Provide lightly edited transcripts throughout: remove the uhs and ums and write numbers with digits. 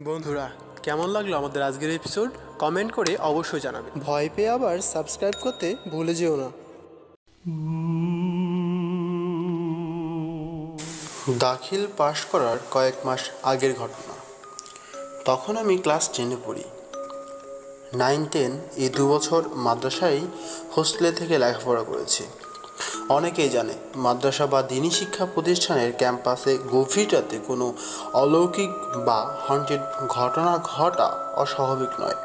বন্ধুরা, কেমন লাগলো আমাদের আজকের এপিসোড? কমেন্ট করে অবশ্যই জানাবে। ভয় পেয়ে আবার সাবস্ক্রাইব করতে ভুলে যেও না। দাখিল পাশ করার কয়েক মাস আগের ঘটনা। তখন আমি ক্লাস 10-এ পড়ি। 9-10 এই 2 বছর মাদ্রাসায় হোস্টেলে থেকে লেখাপড়া করেছি। অনেকেই জানে, মাদ্রাসা বা দিনী শিক্ষা প্রতিষ্ঠানের ক্যাম্পাসে গভীর রাতে কোনো অলৌকিক বা হন্টেড ঘটনা ঘটা অস্বাভাবিক নয়।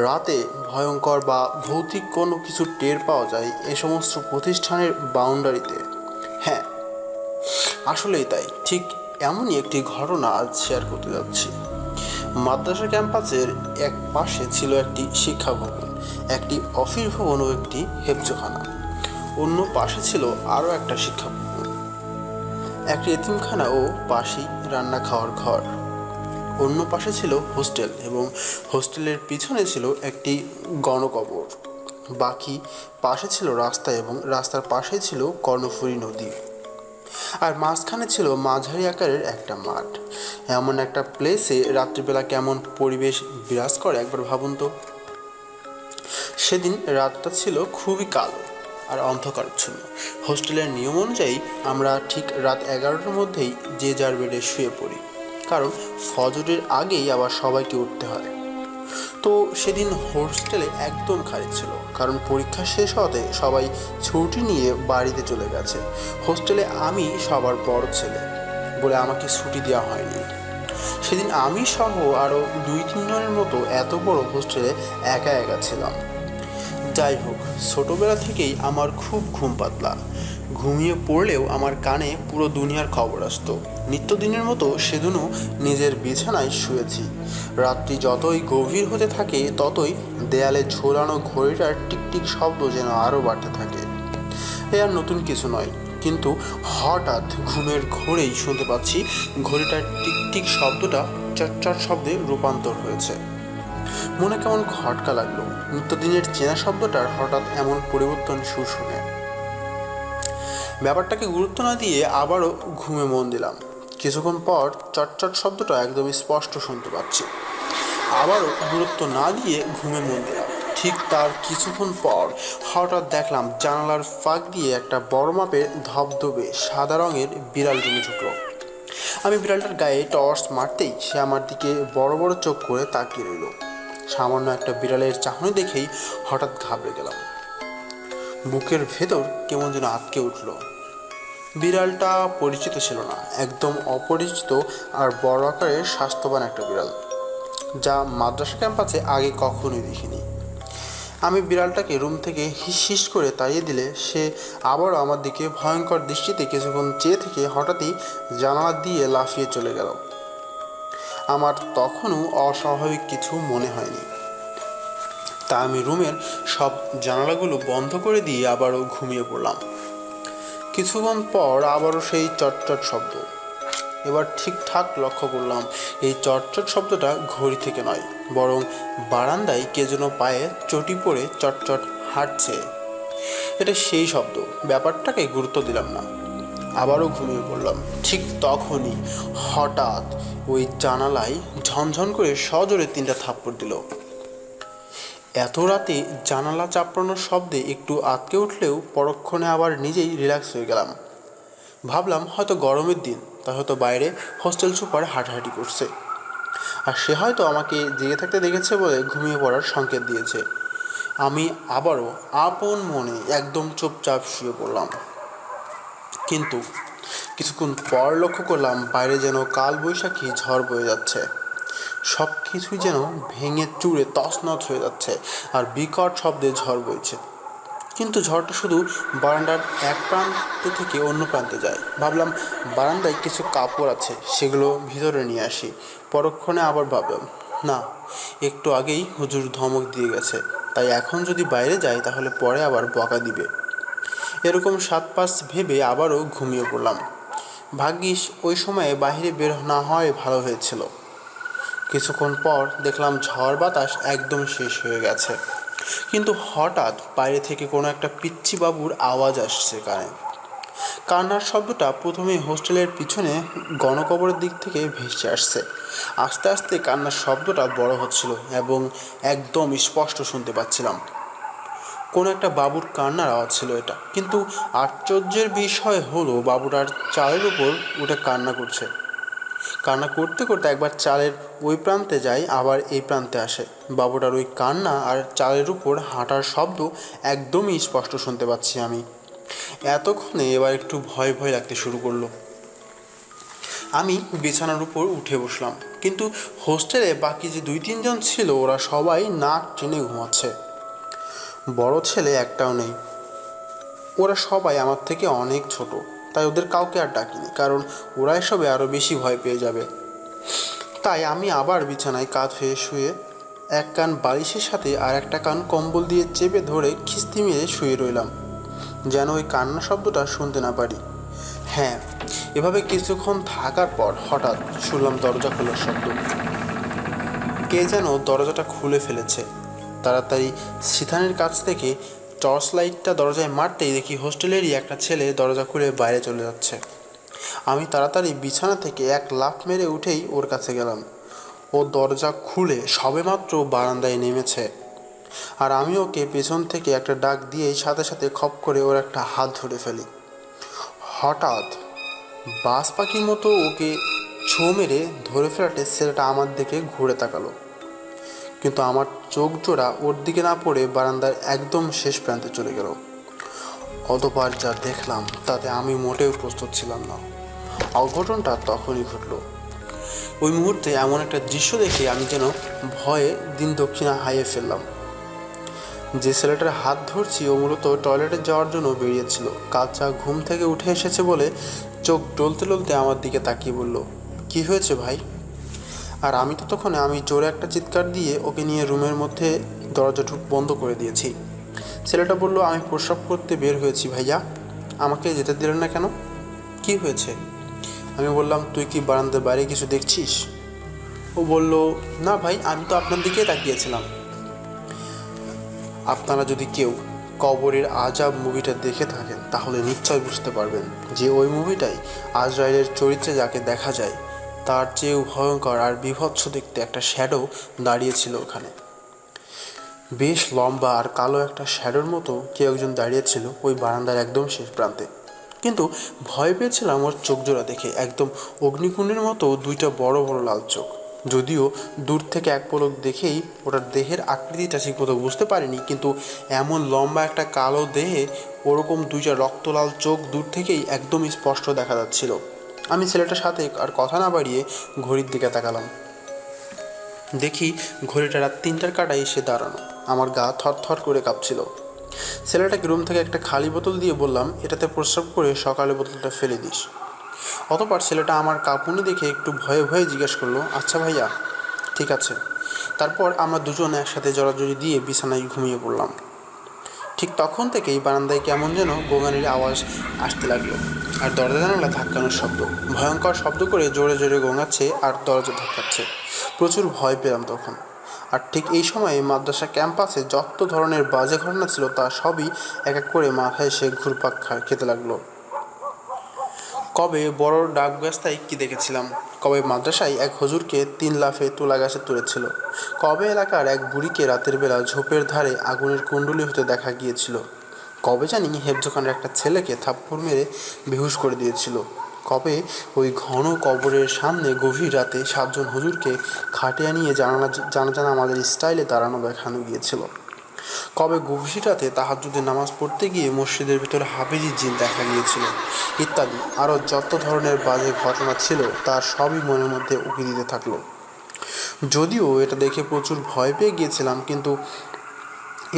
রাতে ভয়ঙ্কর বা ভৌতিক কোনো কিছু টের পাওয়া যায় এ সমস্ত প্রতিষ্ঠানের বাউন্ডারিতে। হ্যাঁ, আসলেই তাই। ঠিক এমনই একটি ঘটনা আজ শেয়ার করতে যাচ্ছি। মাদ্রাসা ক্যাম্পাসের এক পাশে ছিল একটি শিক্ষা ভবন, একটি অফিস ভবন ও একটি হেফজখানা। অন্য পাশে ছিল আরও একটা শিক্ষা ভবন, একটি এতিমখানা ও পাশেই রান্না খাওয়ার ঘর। অন্য পাশে ছিল হোস্টেল এবং হোস্টেলের পিছনে ছিল একটি গণকবর। বাকি পাশে ছিল রাস্তা এবং রাস্তার পাশে ছিল কর্ণফুলী নদী। আর মাঝখানে ছিল মাঝারি আকারের একটা মাঠ। এমন একটা প্লেসে রাত্রিবেলা কেমন পরিবেশ বিরাজ করে একবার ভাবুন তো। সেদিন রাতটা ছিল খুবই কালো আর অন্ধকারচ্ছন্ন। হোস্টেলের নিয়ম অনুযায়ী আমরা ঠিক রাত 11টার মধ্যেই যে যার বেডে শুয়ে পড়ি, কারণ ফজরের আগেই আবার সবাইকে উঠতে হয়। তো সেদিন হোস্টেলে একদম খালি ছিল, কারণ পরীক্ষা শেষ হতে সবাই ছুটি নিয়ে বাড়িতে চলে গেছে। হোস্টেলে আমি সবার বড় ছেলে বলে আমাকে ছুটি দেওয়া হয়নি। সেদিন আমি সহ আরও 2-3 জনের মতো এত বড় হোস্টেলে একা একা ছিলাম। যাই হোক, ছোটোবেলা থেকেই আমার খুব ঘুম পাতলা। ঘুমিয়ে পড়লেও আমার কানে পুরো দুনিয়ার খবর আসতো। নিত্যদিনের মতো সেদিনও নিজের বিছানায় শুয়েছি। রাত্রি যতই গভীর হতে থাকে ততই দেয়ালে ঝোলানো ঘড়িটার টিকটিক শব্দ যেন আরও বাড়তে থাকে। এ আর নতুন কিছু নয়, কিন্তু হঠাৎ ঘুমের ঘোরেই শুনতে পাচ্ছি ঘড়িটার টিকটিক শব্দটা চটচট শব্দে রূপান্তর হয়েছে। মনে কেমন খটকা লাগলো। নিত্যদিনের চেনা শব্দটার হঠাৎ এমন পরিবর্তন সুর শুনে ব্যাপারটাকে গুরুত্ব না দিয়ে আবারও ঘুমে মন দিলাম। কিছুক্ষণ পর চটচট শব্দটা একদমই স্পষ্ট শুনতে পাচ্ছি। আবারও গুরুত্ব না দিয়ে ঘুমে মন দিলাম। ঠিক তার কিছুক্ষণ পর হঠাৎ দেখলাম জানালার ফাঁক দিয়ে একটা বড় মাপের ধবধবে সাদা রঙের বিড়াল রুমে ঢুকলো। আমি বিড়ালটার গায়ে টর্চ মারতেই সে আমার দিকে বড় বড় চোখ করে তাকিয়ে রইল। সামান্য একটা বিড়ালের চাহনি দেখেই হঠাৎ ঘাবড়ে গেলাম। বুকের ভেতর কেমন যেন আটকে উঠল। বিড়ালটা পরিচিত ছিল না, একদম অপরিচিত আর বড় আকারের স্বাস্থ্যবান একটা বিড়াল, যা মাদ্রাসা ক্যাম্পাসে আগে কখনোই দেখিনি। আমি বিড়ালটাকে রুম থেকে হিস হিস করে তাড়িয়ে দিলে সে আবারও আমার দিকে ভয়ঙ্কর দৃষ্টিতে কিছুক্ষণ চেয়ে থেকে হঠাৎই জানালা দিয়ে লাফিয়ে চলে গেল। আমার তখনও অস্বাভাবিক কিছু মনে হয়নি। তা আমি রুমের সব জানালাগুলো বন্ধ করে দিয়ে আবারও ঘুমিয়ে পড়লাম। কিছুক্ষণ পর আবারও সেই চটচট শব্দ। এবার ঠিকঠাক লক্ষ্য করলাম এই চটচট শব্দটা ঘড়ি থেকে নয়, বরং বারান্দায় কে যেন পায়ে চটি পড়ে চটচট হাঁটছে। এটা সেই শব্দ। ব্যাপারটাকে গুরুত্ব দিলাম না, আবারও ঘুমিয়ে পড়লাম। ঠিক তখনই হঠাৎ ওই জানালায় ঝনঝন করে সজোরে 3টা থাপ্পড় দিল। এত রাতে জানালা চাপড়ানোর শব্দে একটু আটকে উঠলেও পরক্ষণে আবার নিজেই রিল্যাক্স হয়ে গেলাম। ভাবলাম হয়তো গরমের দিন, তাই হয়তো বাইরে হোস্টেল সুপার হাঁটাহাঁটি করছে, আর সে হয়তো আমাকে জেগে থাকতে দেখেছে বলে ঘুমিয়ে পড়ার সংকেত দিয়েছে। আমি আবারও আপন মনে একদম চুপচাপ শুয়ে পড়লাম। কিন্তু কিছুক্ষণ পর লক্ষ্য করলাম বাইরে যেন কালবৈশাখী ঝড় বয়ে যাচ্ছে। সব কিছুই যেন ভেঙে চুরে তছনছ হয়ে যাচ্ছে আর বিকট শব্দে ঝড় বইছে। কিন্তু ঝড়টা শুধু বারান্দার এক প্রান্ত থেকে অন্য প্রান্তে যায়। ভাবলাম বারান্দায় কিছু কাপড় আছে, সেগুলো ভিতরে নিয়ে আসি। পরক্ষণে আবার ভাবলাম, না, একটু আগেই হুজুর ধমক দিয়ে গেছে, তাই এখন যদি বাইরে যাই তাহলে পরে আবার বকা দিবে। এরকম 7-5 ভেবে আবারও ঘুমিয়ে পড়লাম। ভাগ্যিস ওই সময়ে বাইরে বের না হওয়াই ভালো হয়েছিল। কিছুক্ষণ পর দেখলাম ঝড় বাতাস একদম শেষ হয়ে গেছে, কিন্তু হঠাৎ বাইরে থেকে কোনো একটা পিচ্চি বাবুর আওয়াজ আসছে কানে। কান্নার শব্দটা প্রথমে হোস্টেলের পিছনে গণকবরের দিক থেকে ভেসে আসছে। আস্তে আস্তে কান্নার শব্দটা বড় হচ্ছিল এবং একদম স্পষ্ট শুনতে পাচ্ছিলাম। কোনো একটা বাবুর কান্নার আওয়াজ ছিল এটা, কিন্তু আশ্চর্যের বিষয় হলো বাবুটার চালের উপর উঠে কান্না করছে। কান্না করতে করতে একবার চালের ওই প্রান্তে যায়, আবার এই প্রান্তে আসে। বাবুটার ওই কান্না আর চালের উপর হাঁটার শব্দ একদমই স্পষ্ট শুনতে পাচ্ছি আমি। এতক্ষণে এবার একটু ভয় ভয় লাগতে শুরু করলো। আমি বিছানার উপর উঠে বসলাম, কিন্তু হোস্টেলে বাকি যে 2-3 জন ছিল ওরা সবাই নাক টেনে ঘুমাচ্ছে। বড় ছেলে একটাও নেই। ওরা সবাই আমার থেকে অনেক ছোট, তাই ওদের কাউকে আর ডাকিনি, কারণ ওরা এসবে আরও বেশি ভয় পেয়ে যাবে। তাই আমি আবার বিছানায় কাত হয়ে শুয়ে এক কান বালিশের সাথে আর একটা কান কম্বল দিয়ে চেপে ধরে খিস্তি মেরে শুয়ে রইলাম, যেন ওই কান্না শব্দটা শুনতে না পারি। হ্যাঁ, এভাবে কিছুক্ষণ থাকার পর হঠাৎ শুনলাম দরজা খোলার শব্দ। কে যেন দরজাটা খুলে ফেলেছে। তাড়াতাড়ি সিথানের কাছ থেকে টর্চ লাইটটা দরজায় মারতেই দেখি হোস্টেলেরই একটা ছেলে দরজা খুলে বাইরে চলে যাচ্ছে। আমি তাড়াতাড়ি বিছানা থেকে এক লাফ মেরে উঠেই ওর কাছে গেলাম। ও দরজা খুলে সবেমাত্র বারান্দায় নেমেছে, আর আমি ওকে পেছন থেকে একটা ডাক দিয়েই সাথে সাথে খপ করে ওর একটা হাত ধরে ফেলি। হঠাৎ বাজ পাখির মতো ওকে ছো মেরে ধরে ফেলাতে ছেলেটা আমার দিকে ঘুরে তাকালো, কিন্তু আমার চোখ জোড়া ওর দিকে না পড়ে বারান্দার একদম শেষ প্রান্তে চলে গেল। অতবার যা দেখলাম তাতে আমি মোটেও প্রস্তুত ছিলাম না। অঘটনটা তখনই ঘটল। ওই মুহূর্তে এমন একটা দৃশ্য দেখে আমি যেন ভয়ে দিন দক্ষিণা হারিয়ে ফেললাম। যে ছেলেটার হাত ধরছি ও মূলত টয়লেটে যাওয়ার জন্য বেরিয়েছিল। কালচা ঘুম থেকে উঠে এসেছে বলে চোখ টলতে টলতে আমার দিকে তাকিয়ে বলল, কি হয়েছে ভাই? আর আমি ততক্ষণে আমি জোরে একটা চিৎকার দিয়ে ওকে নিয়ে রুমের মধ্যে দরজা বন্ধ করে দিয়েছি। ছেলেটা বলল, আমি প্রস্রাব করতে বের হয়েছি ভাইয়া, আমাকে যেতে দিলেন না কেন? কি হয়েছে? আমি বললাম, তুই কি বারান্দার বাইরে কিছু দেখছিস? ও বলল, না ভাই, আমি তো আপনার দিকেই তাকিয়েছিলাম। আপনারা যদি কেউ কবরের আজাব মুভিটা দেখে থাকেন তাহলে নিশ্চয় বুঝতে পারবেন যে ওই মুভিটাই আজরাইলের চরিত্রে যাকে দেখা যায় তার চেয়েও ভয়ঙ্কর আর বীভৎস দেখতে একটা শ্যাডো দাঁড়িয়েছিল ওখানে। বেশ লম্বা আর কালো একটা শ্যাডোর মতো কেউ একজন দাঁড়িয়েছিল ওই বারান্দার একদম শেষ প্রান্তে। কিন্তু ভয় পেয়েছিলাম ওর চোখ জোড়া দেখে, একদম অগ্নিকুণ্ডের মতো দুইটা বড় বড় লাল চোখ। যদিও দূর থেকে এক পলক দেখেই ওটার দেহের আকৃতিটা ঠিকমতো বুঝতে পারিনি, কিন্তু এমন লম্বা একটা কালো দেহে ওরকম দুইটা রক্তলাল চোখ দূর থেকেই একদম স্পষ্ট দেখা যাচ্ছিল। আমি ছেলেটার সাথে আর কথা না বাড়িয়ে ঘড়ির দিকে তাকালাম। দেখি ঘড়িটা রাত 3টার কাটায় এসে দাঁড়ানো। আমার গা থরথর করে কাঁপছিল। ছেলেটাকে রুম থেকে একটা খালি বোতল দিয়ে বললাম, এটাতে প্রস্রাব করে সকালে বোতলটা ফেলে দিস। অতঃপর ছেলেটা আমার কাঁপুনি দেখে একটু ভয়ে ভয়ে জিজ্ঞেস করলো, আচ্ছা ভাইয়া, ঠিক আছে। তারপর আমরা দুজন একসাথে জড়াজড়ি দিয়ে বিছানায় ঘুমিয়ে পড়লাম। ঠিক তখন থেকেই বারান্দায় কেমন যেন গোঙানির আওয়াজ আসতে লাগলো, আর দরজা জানালা ধাক্কানোর শব্দ। ভয়ঙ্কর শব্দ করে জোরে জোরে গোঙাচ্ছে আর দরজা ধাক্কাচ্ছে। প্রচুর ভয় পেলাম তখন। আর ঠিক এই সময়ে মাদ্রাসা ক্যাম্পাসে যত ধরনের বাজে ঘটনা ছিল তা সবই এক এক করে মাথায় এসে ঘুরপাক খেতে লাগলো। কবে বড় ডাকব্যবস্থায় কি দেখেছিলাম, কবে মাদ্রাসায় এক হুজুরকে 3 লাফে তুলা গাছে তুলেছিল, কবে এলাকার এক বুড়িকে রাতের বেলা ঝোপের ধারে আগুনের কুণ্ডলি হতে দেখা গিয়েছিল, কবে জানি হেফজোখানের একটা ছেলেকে থাপ্পড় মেরে বেহুশ করে দিয়েছিল, কবে ওই ঘন কবরের সামনে গভীর রাতে 7 জন হুজুরকে খাটিয়ে নিয়ে জানা আমাদের স্টাইলে দাঁড়ানো দেখানো গিয়েছিল, কবে গভীর রাতে তাহাজ্জুদের নামাজ পড়তে গিয়ে মসজিদের ভিতরে হাফিজি জিন দেখা গিয়েছিল, ইত্যাদি আরও যত ধরনের বাজে ঘটনা ছিল তার সবই মনের মধ্যে উকি দিতে থাকলো। যদিও এটা দেখে প্রচুর ভয় পেয়ে গিয়েছিলাম, কিন্তু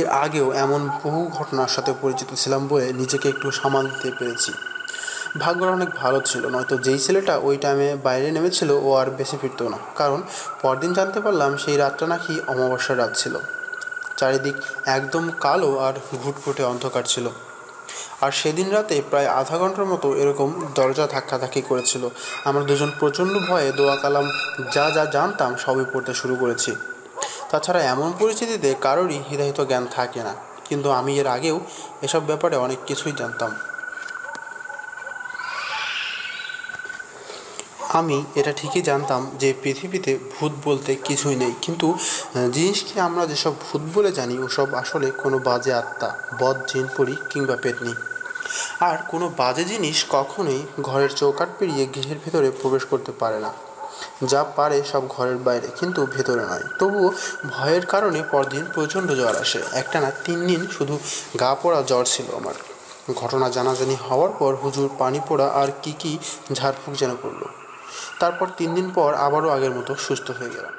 এর আগেও এমন বহু ঘটনার সাথে পরিচিত ছিলাম বলে নিজেকে একটু সামাল দিতে পেরেছি। ভাগ্যটা অনেক ভালো ছিল, নয়তো যেই ছেলেটা ওই টাইমে বাইরে নেমেছিল ও আর বেশি ফিরত না, কারণ পরদিন জানতে পারলাম সেই রাতটা নাকি অমাবস্যার রাত ছিল। চারিদিক একদম কালো আর ঘুটঘুটে অন্ধকার ছিল। আর সেদিন রাতে প্রায় আধা ঘন্টার মতো এরকম দরজা ধাক্কাধাক্কি করেছিল। আমরা দুজন প্রচণ্ড ভয়ে দোয়া কালাম যা যা জানতাম সবই পড়তে শুরু করেছি। তাছাড়া এমন পরিস্থিতিতে কারোরই হৃদায়িত জ্ঞান থাকে না, কিন্তু আমি এর আগেও এসব ব্যাপারে অনেক কিছুই জানতাম। আমি এটা ঠিকই জানতাম যে পৃথিবীতে ভূত বলতে কিছুই নেই, কিন্তু জিনিসকে আমরা যেসব ভূত বলে জানি ওসব আসলে কোনো বাজে আত্মা, বদ জিন পরি কিংবা পেতনি। আর কোনো বাজে জিনিস কখনোই ঘরের চৌকাঠ পেরিয়ে গৃহের ভেতরে প্রবেশ করতে পারে না। যা পারে সব ঘরের বাইরে, কিন্তু ভেতরে নয়। তবুও ভয়ের কারণে পরদিন প্রচণ্ড জ্বর আসে। একটানা 3 দিন শুধু গা পোড়া জ্বর ছিল আমার। ঘটনা জানাজানি হওয়ার পর হুজুর পানি পোড়া আর কি ঝাড়ফুঁক যেন করলো। তারপর 3 দিন পর আবারও আগের মতো সুস্থ হয়ে গেলাম।